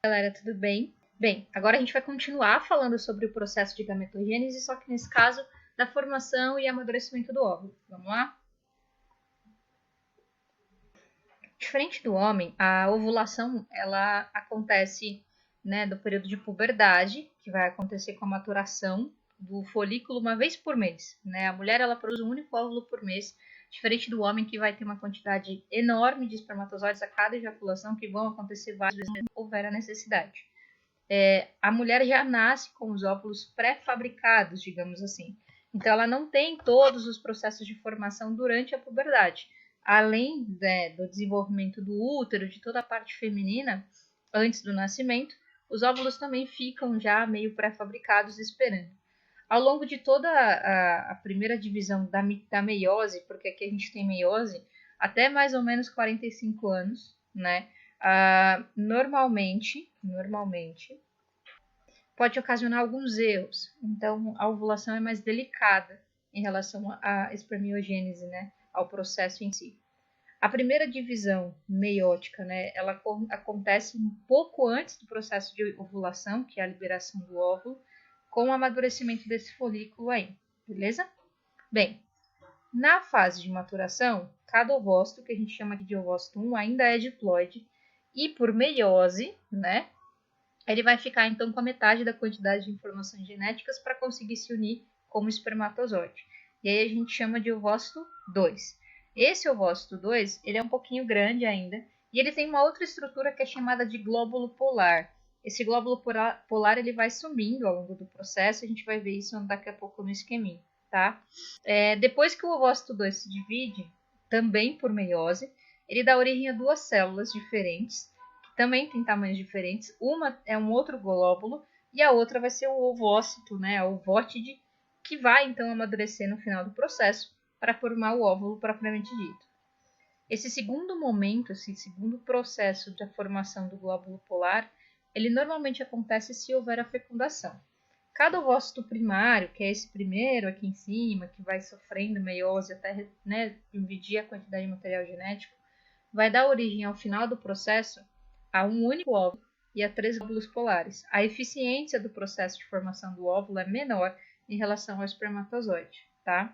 Galera, tudo bem? Bem, agora a gente vai continuar falando sobre o processo de gametogênese, só que nesse caso da formação e amadurecimento do óvulo. Vamos lá? Diferente do homem, a ovulação ela acontece, do período de puberdade, que vai acontecer com a maturação do folículo uma vez por mês. A mulher ela produz um único óvulo por mês, diferente do homem que vai ter uma quantidade enorme de espermatozoides a cada ejaculação, que vão acontecer várias vezes se houver a necessidade. A mulher já nasce com os óvulos pré-fabricados, digamos assim. Então, ela não tem todos os processos de formação durante a puberdade. Além do desenvolvimento do útero, de toda a parte feminina, antes do nascimento, os óvulos também ficam já meio pré-fabricados esperando. Ao longo de toda a primeira divisão da meiose, porque aqui a gente tem meiose, até mais ou menos 45 anos, normalmente, pode ocasionar alguns erros. Então, a ovulação é mais delicada em relação à espermiogênese, ao processo em si. A primeira divisão meiótica, ela acontece um pouco antes do processo de ovulação, que é a liberação do óvulo, com o amadurecimento desse folículo aí, beleza? Bem, na fase de maturação, cada ovócito, que a gente chama aqui de ovócito 1, ainda é diploide, e por meiose, ele vai ficar então com a metade da quantidade de informações genéticas para conseguir se unir como espermatozoide. E aí a gente chama de ovócito 2. Esse ovócito 2, ele é um pouquinho grande ainda, e ele tem uma outra estrutura que é chamada de glóbulo polar. Esse glóbulo polar ele vai sumindo ao longo do processo, a gente vai ver isso daqui a pouco no esqueminha, tá? Depois que o ovócito 2 se divide, também por meiose, ele dá origem a duas células diferentes, que também têm tamanhos diferentes. Uma é um outro glóbulo e a outra vai ser o ovócito, a ovótide, que vai então amadurecer no final do processo para formar o óvulo propriamente dito. Esse segundo momento, esse segundo processo da formação do glóbulo polar, ele normalmente acontece se houver a fecundação. Cada ovócito primário, que é esse primeiro aqui em cima, que vai sofrendo meiose até dividir a quantidade de material genético, vai dar origem ao final do processo a um único óvulo e a 3 glóbulos polares. A eficiência do processo de formação do óvulo é menor em relação ao espermatozoide, tá?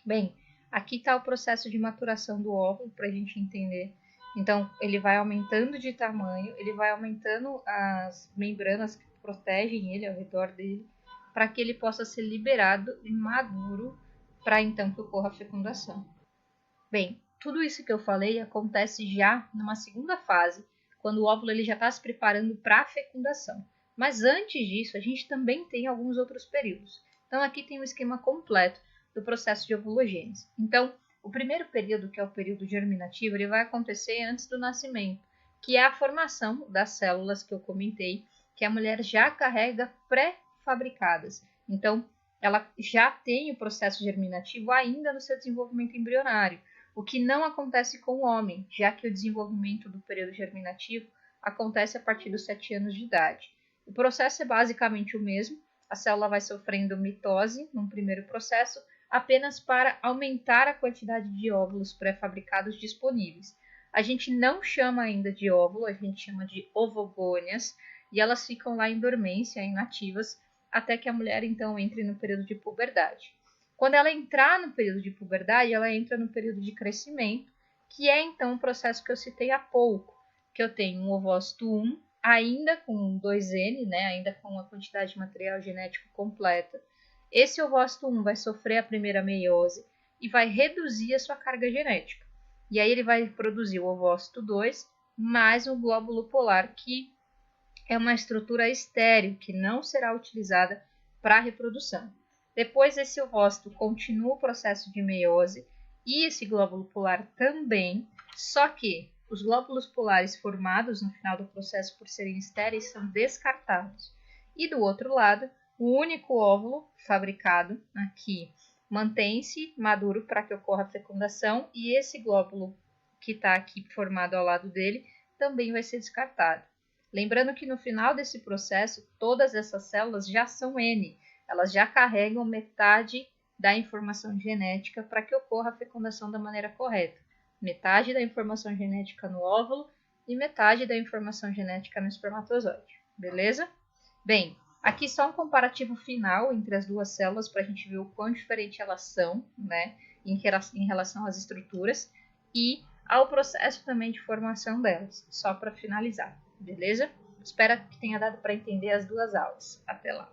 Bem, aqui está o processo de maturação do óvulo para a gente entender. Então, ele vai aumentando de tamanho, ele vai aumentando as membranas que protegem ele ao redor dele, para que ele possa ser liberado e maduro para então que ocorra a fecundação. Bem, tudo isso que eu falei acontece já numa segunda fase, quando o óvulo ele já está se preparando para a fecundação. Mas antes disso, a gente também tem alguns outros períodos. Então, aqui tem um esquema completo do processo de ovulogênese. Então, o primeiro período, que é o período germinativo, ele vai acontecer antes do nascimento, que é a formação das células que eu comentei, que a mulher já carrega pré-fabricadas. Então, ela já tem o processo germinativo ainda no seu desenvolvimento embrionário, o que não acontece com o homem, já que o desenvolvimento do período germinativo acontece a partir dos 7 anos de idade. O processo é basicamente o mesmo, a célula vai sofrendo mitose num primeiro processo, apenas para aumentar a quantidade de óvulos pré-fabricados disponíveis. A gente não chama ainda de óvulo, a gente chama de ovogônias, e elas ficam lá em dormência, inativas, até que a mulher então entre no período de puberdade. Quando ela entrar no período de puberdade, ela entra no período de crescimento, que é então o processo que eu citei há pouco, que eu tenho um ovócito 1, ainda com 2N, ainda com a quantidade de material genético completa. Esse ovócito 1 vai sofrer a primeira meiose e vai reduzir a sua carga genética. E aí ele vai produzir o ovócito 2 mais um glóbulo polar, que é uma estrutura estéril, que não será utilizada para a reprodução. Depois esse ovócito continua o processo de meiose e esse glóbulo polar também, só que os glóbulos polares formados no final do processo por serem estéreis são descartados. E do outro lado, o único óvulo fabricado aqui mantém-se maduro para que ocorra a fecundação e esse glóbulo que está aqui formado ao lado dele também vai ser descartado. Lembrando que no final desse processo, todas essas células já são N, elas já carregam metade da informação genética para que ocorra a fecundação da maneira correta. Metade da informação genética no óvulo e metade da informação genética no espermatozoide, beleza? Bem, aqui só um comparativo final entre as duas células para a gente ver o quão diferente elas são, né, em relação às estruturas e ao processo também de formação delas, só para finalizar, beleza? Espero que tenha dado para entender as duas aulas. Até lá!